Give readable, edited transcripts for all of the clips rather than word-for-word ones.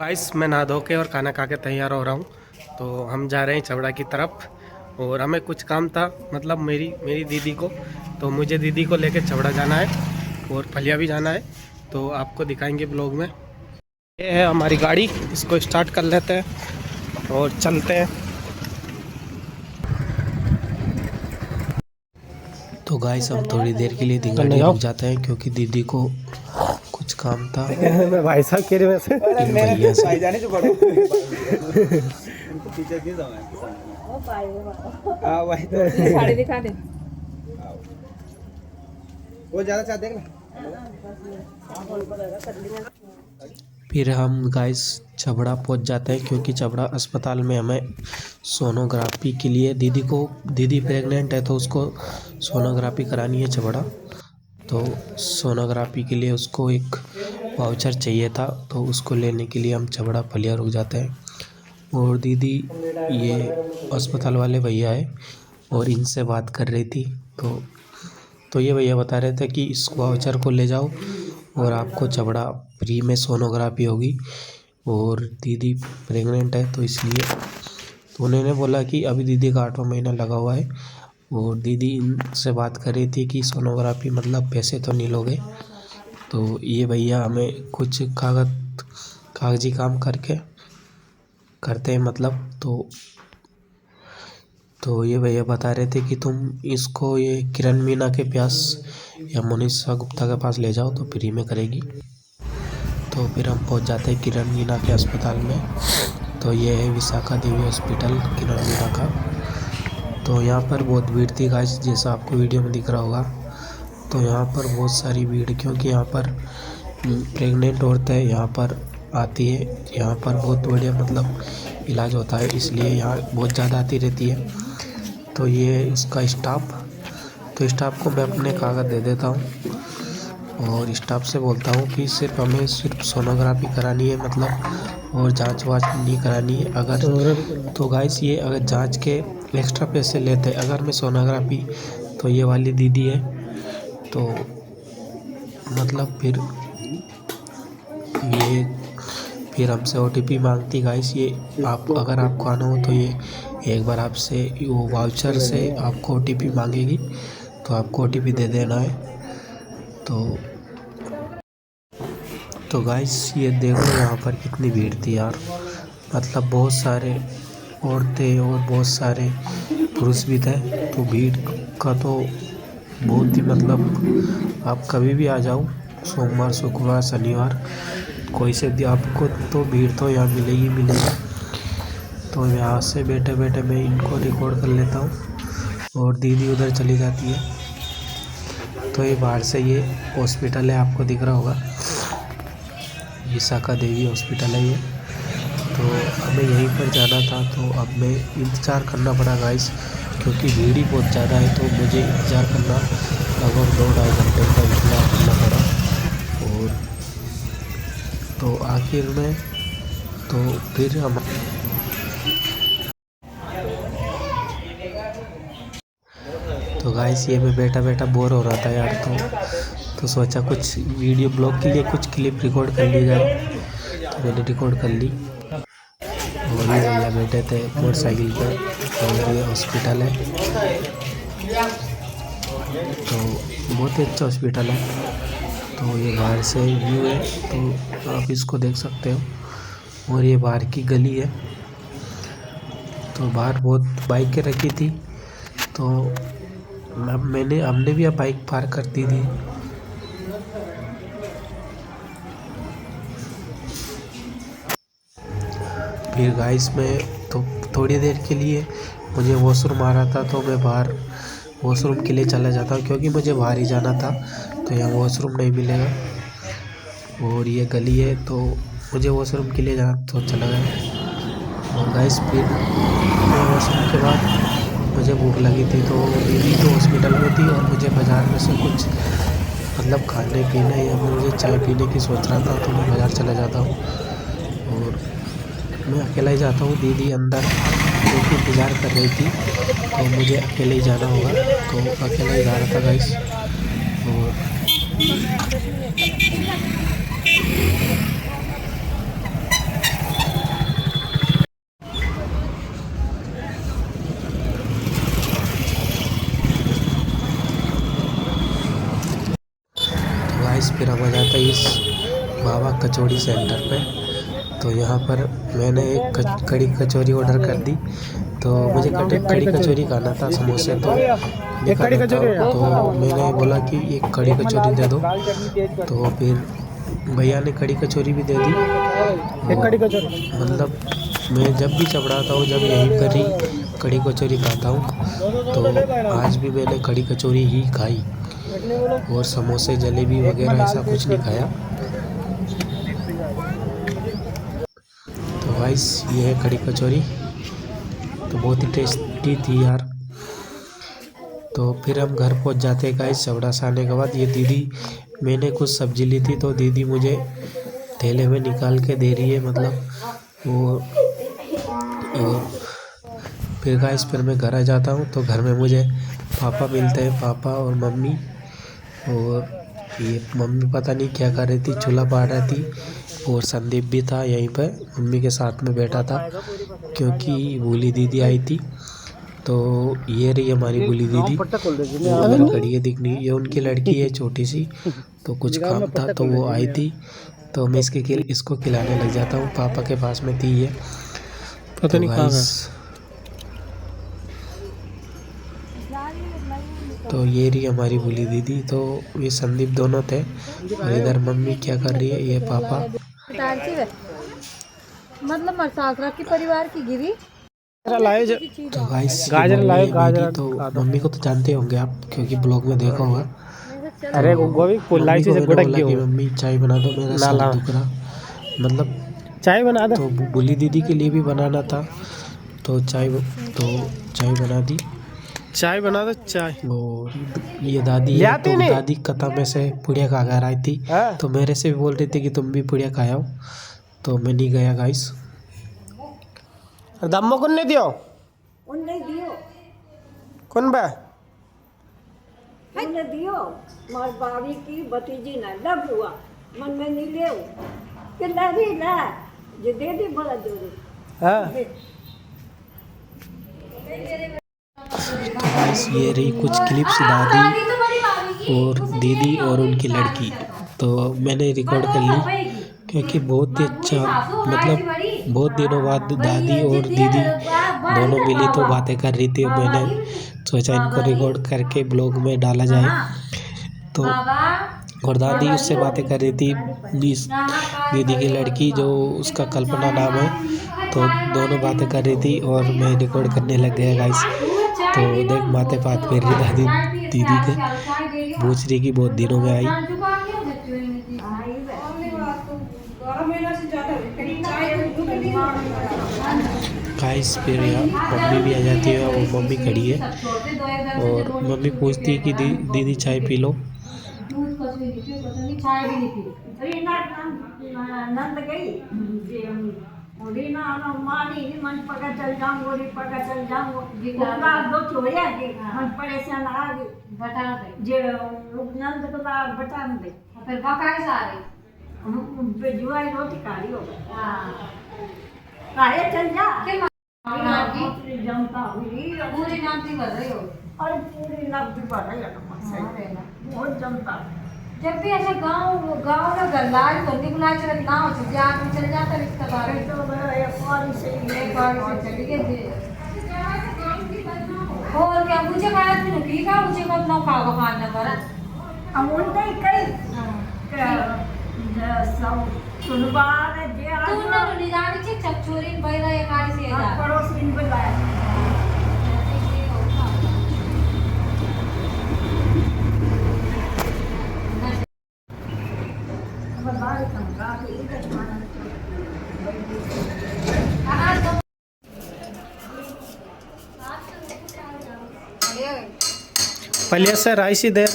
Guys मैं नहा धो के और खाना खा के तैयार हो रहा हूँ। तो हम जा रहे हैं चवड़ा की तरफ और हमें कुछ काम था, मतलब मेरी दीदी को। तो मुझे दीदी को लेके चवड़ा जाना है और फलिया भी जाना है, तो आपको दिखाएंगे ब्लॉग में। ये है हमारी गाड़ी, इसको स्टार्ट कर लेते हैं और चलते हैं। तो गाइस हम थोड़ी देर के लिए दिगाड़ी रुक जाते हैं क्योंकि दीदी को कुछ काम था मैं भाई साहब के में से इन भैया से। साड़ी दिखा दे। वो ज़्यादा चाहते हैं ना। फिर हम गाइस चबड़ा पहुंच जाते हैं क्योंकि चबड़ा अस्पताल में हमें सोनोग्राफी के लिए दीदी प्रेग्नेंट है तो उसको सोनोग्राफी करानी है चबड़ा। तो सोनोग्राफी के लिए उसको एक वाउचर चाहिए था, तो उसको लेने के लिए हम चबड़ा फलिया रुक जाते हैं। और दीदी ये अस्पताल वाले भैया है और इनसे बात कर रही थी। तो ये भैया बता रहे थे कि इस वाउचर को ले जाओ और आपको चबड़ा फ्री में सोनोग्राफी होगी। और दीदी प्रेग्नेंट है तो इसलिए तो उन्होंने बोला कि अभी दीदी का 8वां महीना लगा हुआ है और दीदी इनसे बात कर रही थी कि सोनोग्राफी मतलब पैसे तो नहीं लोगे। तो ये भैया हमें कुछ कागजी काम करते हैं मतलब। तो ये भैया बता रहे थे कि तुम इसको ये किरण मीना के पास या मोनिशा गुप्ता के पास ले जाओ तो फ्री में करेगी। तो फिर हम पहुंच जाते हैं किरण मीना के अस्पताल में। तो ये है विशाखा देवी हॉस्पिटल किरण मीना का। तो यहाँ पर बहुत भीड़ थी गाइस, जैसा आपको वीडियो में दिख रहा होगा। तो यहाँ पर बहुत सारी भीड़, क्योंकि यहाँ पर प्रेग्नेंट औरतें यहाँ पर आती है। यहाँ पर बहुत बढ़िया मतलब इलाज होता है, इसलिए यहाँ बहुत ज़्यादा आती रहती है। तो ये इसका स्टाफ को मैं अपने कागज़ दे देता हूँ और स्टाफ से बोलता हूँ कि हमें सिर्फ सोनोग्राफी करानी है मतलब, और जांच वाच नहीं करानी है। अगर तो गाइस ये अगर जांच के एक्स्ट्रा पैसे लेते हैं, अगर मैं सोनोग्राफी, तो ये वाली दीदी है तो मतलब फिर हमसे OTP मांगती गाइस। ये अगर आपको आना हो तो ये एक बार आपसे वो वाउचर से आपको OTP मांगेगी, तो आपको OTP दे देना है। तो गाइस ये देखो यहाँ पर कितनी भीड़ थी यार, मतलब बहुत सारे औरतें और बहुत सारे पुरुष भी थे। तो भीड़ का तो बहुत ही मतलब, आप कभी भी आ जाओ, सोमवार शुक्रवार शनिवार कोई से भी आपको तो भीड़ तो यहाँ मिलेगी। तो यहाँ से बैठे बैठे मैं इनको रिकॉर्ड कर लेता हूँ और दीदी उधर चली जाती है। तो ये बाहर से ये हॉस्पिटल है, आपको दिख रहा होगा, विशाखा देवी हॉस्पिटल है ये। तो हमें यहीं पर जाना था, तो अब मैं इंतज़ार करना पड़ा गाइस, क्योंकि भीड़ ही बहुत ज़्यादा है। तो मुझे इंतज़ार करना लगभग 2-2.5 घंटे का इंतज़ार करना पड़ा। और तो आखिर में तो फिर हम तो गाइस ये मैं बैठा बैठा बोर हो रहा था यार, तो सोचा कुछ वीडियो ब्लॉग के लिए कुछ क्लिप रिकॉर्ड कर ली जाए। तो मैंने रिकॉर्ड कर ली और ये भैया बैठे थे मोटरसाइकिल पे और ये हॉस्पिटल है। तो बहुत ही अच्छा हॉस्पिटल है। तो ये बाहर से व्यू है, तो आप इसको देख सकते हो। और ये बाहर की गली है। तो बाहर बहुत बाइकें रखी थी, तो हमने भी अब बाइक पार्क कर दी थी। फिर गाइस में तो थोड़ी देर के लिए मुझे वॉशरूम आ रहा था, तो मैं बाहर वॉशरूम के लिए चला जाता हूँ, क्योंकि मुझे बाहर ही जाना था, तो यहाँ वॉशरूम नहीं मिलेगा। और ये गली है, तो मुझे वॉशरूम के लिए जाना तो चला गया। और गाइस फिर वॉशरूम के बाद मुझे भूख लगी थी, तो दीदी तो हॉस्पिटल में थी और मुझे बाज़ार में से कुछ मतलब खाने पीने या मुझे चाय पीने की सोच रहा था, तो मैं बाज़ार चला जाता हूँ। और मैं अकेला ही जाता हूँ, दीदी अंदर क्योंकि इंतज़ार कर रही थी, तो मुझे अकेले ही जाना होगा, तो अकेला ही जा रहा था गाइस। और फिर हम आ जाते हैं इस बाबा कचौड़ी सेंटर पे। तो यहाँ पर मैंने एक कड़ी कचौरी ऑर्डर कर दी। तो मुझे कड़ी कचौरी खाना था, समोसे तो नहीं खाना था। तो मैंने बोला कि एक कड़ी कचौरी दे दो। तो फिर भैया ने कड़ी कचौरी भी दे दी। मतलब मैं जब भी चपड़ाता हूँ, जब यहीं पर ही कड़ी कचौरी खाता हूँ। तो आज भी मैंने कड़ी कचौरी ही खाई और समोसे जलेबी वगैरह ऐसा कुछ नहीं खाया। तो गाइस ये है कड़ी कचौरी, तो बहुत ही टेस्टी थी यार। तो फिर हम घर पहुंच जाते हैं गाइस चवड़ा से आने के बाद। ये दीदी, मैंने कुछ सब्जी ली थी तो दीदी मुझे थैले में निकाल के दे रही है, मतलब वो। और फिर गाइस फिर मैं घर आ जाता हूँ। तो घर में मुझे पापा मिलते हैं, पापा और मम्मी। और ये मम्मी पता नहीं क्या कर रही थी, चूल्हा बाड़ रही थी। और संदीप भी था यहीं पर, मम्मी के साथ में बैठा था, क्योंकि भूली दीदी आई थी। तो ये रही हमारी भूली दीदी, उधर खड़ी है दिखनी, ये उनकी लड़की है छोटी सी। तो कुछ काम था तो वो आई थी, तो मैं इसको खिलाने लग जाता हूँ। पापा के पास में थी ये, पता नहीं कहाँ है। तो ये रही हमारी भूली दीदी। तो ये संदीप दोनों थे। और इधर मम्मी क्या कर रही है, ये पापा। मतलब मरसासरा की परिवार की गिरी। तो गाइस गाजर लाए, गाजर। तो मम्मी को तो जानते होंगे आप, क्योंकि ब्लॉग में देखा होगा। अरे गोभी पुलाई से गुड़क गई हूँ। मम्मी चाय बना दो, मेरा सर दुख रहा, मतलब चाय बना दो। तो भूली दीदी के लिए भी बनाना था, तो चाय बना दी। चाय बना दो चाय। और ये दादी है, तो दादी कथा में से पुड़िया खा कर आई थी। तो मेरे से भी बोल रही थी कि तुम भी पुड़िया खाया हो, तो मैं नहीं गया गाइस। दम्मो कौन ने दियो? कौन बा? ने दियो मार बाड़ी की भतीजी ने लब हुआ मन में नहीं ले कि लगी ना जे दे दे बोला दो दे। हाँ ये रही कुछ क्लिप्स दादी और दीदी और उनकी लड़की। तो मैंने रिकॉर्ड कर ली, क्योंकि बहुत ही अच्छा, मतलब बहुत दिनों बाद दादी और दीदी दोनों मिली तो बातें कर रही थी। मैंने सोचा इनको रिकॉर्ड करके ब्लॉग में डाला जाए। तो और दादी उससे बातें कर रही थी, दीदी की लड़की जो उसका कल्पना नाम है, तो दोनों बातें कर रही थी और मैं रिकॉर्ड करने लग गया गाइस। तो देख माते बात कर रही दादी दीदी के, पूछ रही कि बहुत दिनों में आई। गाइस फिर मम्मी भी आ जाती है, और मम्मी खड़ी है और मम्मी पूछती है कि दीदी चाय पी लो। मन पका चल जाऊंगो रे पका चल जाऊंगो ओकरा दो छोया के मन परेशान आ गए बता दे जे नंद को बता दे फिर बका के सारे हम बेजुआ रोटी खाली हो हां काहे चल जा के पूरी जनता हुई पूरी नाती कर रही हो और पूरी नाती कर रही है बहुत जनता। जब भी ऐसे गांव में गल्लाज तो निकला चल गांव से जा चल जाता रिश्तेदार तो एक बार से चली गई और क्या मुझे कहा तू की का मुझे कब ना खाओ खाना करा हम उनते कई सब सुनवार जे तू ना निजानी से चकचोरी बैरा एक आरी से जा पड़ोस इन बुलाया पहले से राइस ही दे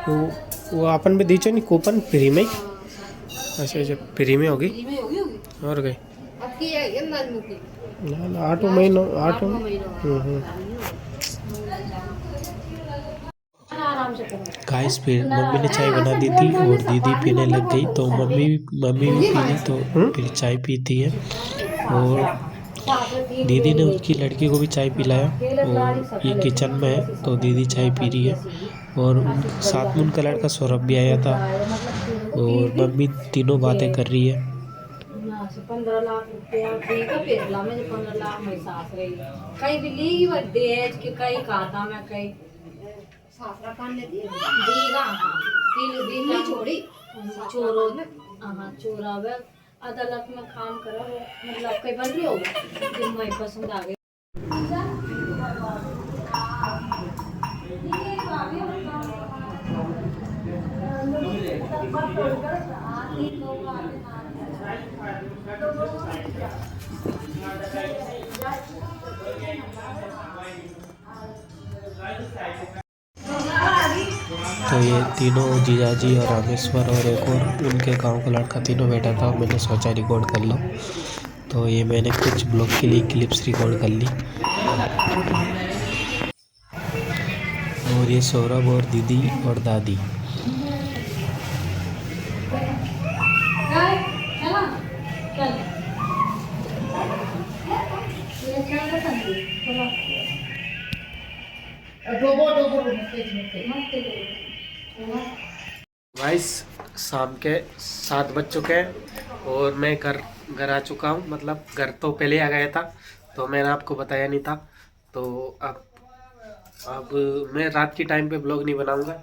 वो अपन भी दीचो नहीं कूपन फ्री में। अच्छा अच्छा फ्री में होगी और गई ना 8 महीनों 8 गाइस फिर मम्मी ने चाय बना दी थी और दीदी पीने लग गई। तो मम्मी भी पी ली, तो फिर चाय पीती है। और दीदी ने उसकी लड़की को भी चाय पिलाया। और ये किचन में है, तो दीदी चाय पी रही है और सात मून का लड़का सौरभ भी आया था और मम्मी तीनों बातें कर रही है। 15 लाख रुपया ठीक है फिर ला मुझे 15 लाख मेरी सास रही कहीं भी ली बर्थडे है कि कहीं खाता मैं कहीं सासरा कान ने दीगा हां दिल नहीं छोड़ी चोरो हां चोरा वे अदालत में काम करो मतलब कई बन रही होगा जो मुझे पसंद आ गई। तो ये तीनों जीजाजी और रामेश्वर और एक और उनके गांव का लड़का तीनों बैठा था। मैंने सोचा रिकॉर्ड कर लो, तो ये मैंने कुछ ब्लॉग के लिए क्लिप्स रिकॉर्ड कर ली। और ये सौरभ और दीदी और दादी। गाइस शाम के 7 बज चुके हैं और मैं घर आ चुका हूँ। मतलब घर तो पहले आ गया था, तो मैंने आपको बताया नहीं था। तो अब मैं रात की टाइम पे ब्लॉग नहीं बनाऊंगा,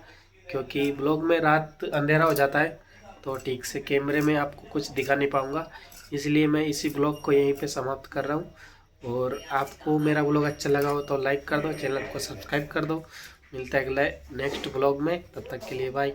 क्योंकि ब्लॉग में रात अंधेरा हो जाता है, तो ठीक से कैमरे में आपको कुछ दिखा नहीं पाऊंगा। इसलिए मैं इसी ब्लॉग को यहीं पे समाप्त कर रहा हूँ। और आपको मेरा ब्लॉग अच्छा लगा हो तो लाइक कर दो, चैनल को सब्सक्राइब कर दो। मिलता है अगले नेक्स्ट ब्लॉग में, तब तक के लिए बाय।